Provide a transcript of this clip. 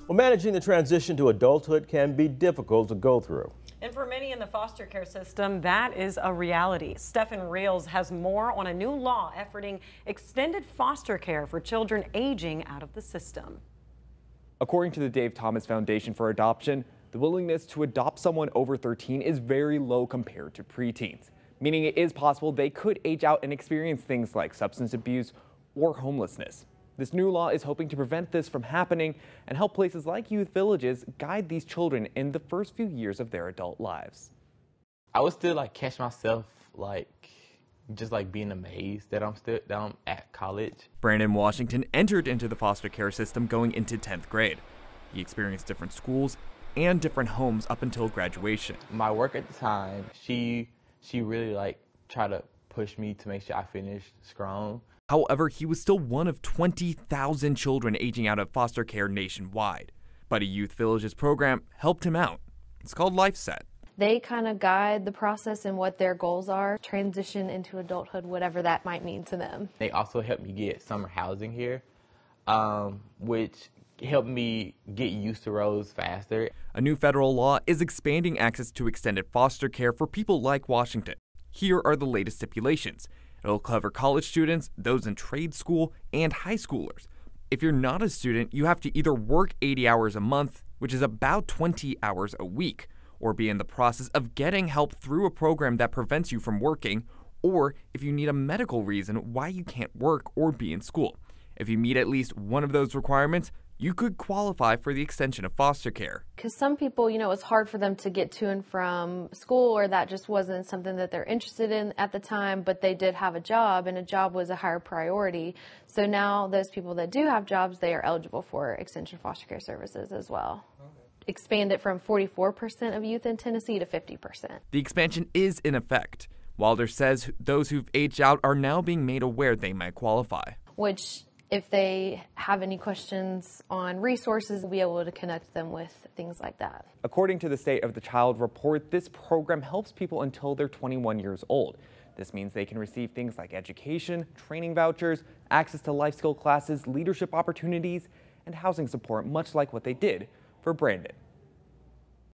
Well, managing the transition to adulthood can be difficult to go through. And for many in the foster care system, that is a reality. Stephen Reels has more on a new law efforting extended foster care for children aging out of the system. According to the Dave Thomas Foundation for Adoption, the willingness to adopt someone over 13 is very low compared to preteens, meaning it is possible they could age out and experience things like substance abuse or homelessness. This new law is hoping to prevent this from happening and help places like youth villages guide these children in the first few years of their adult lives. I would still catch myself just being amazed that I'm at college. Brandon Washington entered into the foster care system going into 10th grade. He experienced different schools and different homes up until graduation. My work at the time, she really tried to push me to make sure I finished strong. However, he was still one of 20,000 children aging out of foster care nationwide. But a Youth Villages program helped him out. It's called LifeSet. They kind of guide the process and what their goals are, transition into adulthood, whatever that might mean to them. They also helped me get summer housing here, which helped me get used to roads faster. A new federal law is expanding access to extended foster care for people like Washington. Here are the latest stipulations. It'll cover college students, those in trade school, and high schoolers. If you're not a student, you have to either work 80 hours a month, which is about 20 hours a week, or be in the process of getting help through a program that prevents you from working, or if you need a medical reason why you can't work or be in school. If you meet at least one of those requirements, you could qualify for the extension of foster care. Because some people, it's hard for them to get to and from school, or that just wasn't something that they're interested in at the time, but they did have a job, and a job was a higher priority. So now those people that do have jobs, they are eligible for extension foster care services as well. Expand it from 44% of youth in Tennessee to 50%. The expansion is in effect. Wilder says those who've aged out are now being made aware they might qualify. Which, if they have any questions on resources, we'll be able to connect them with things like that. According to the State of the Child report, this program helps people until they're 21 years old. This means they can receive things like education, training vouchers, access to life skill classes, leadership opportunities, and housing support, much like what they did for Brandon.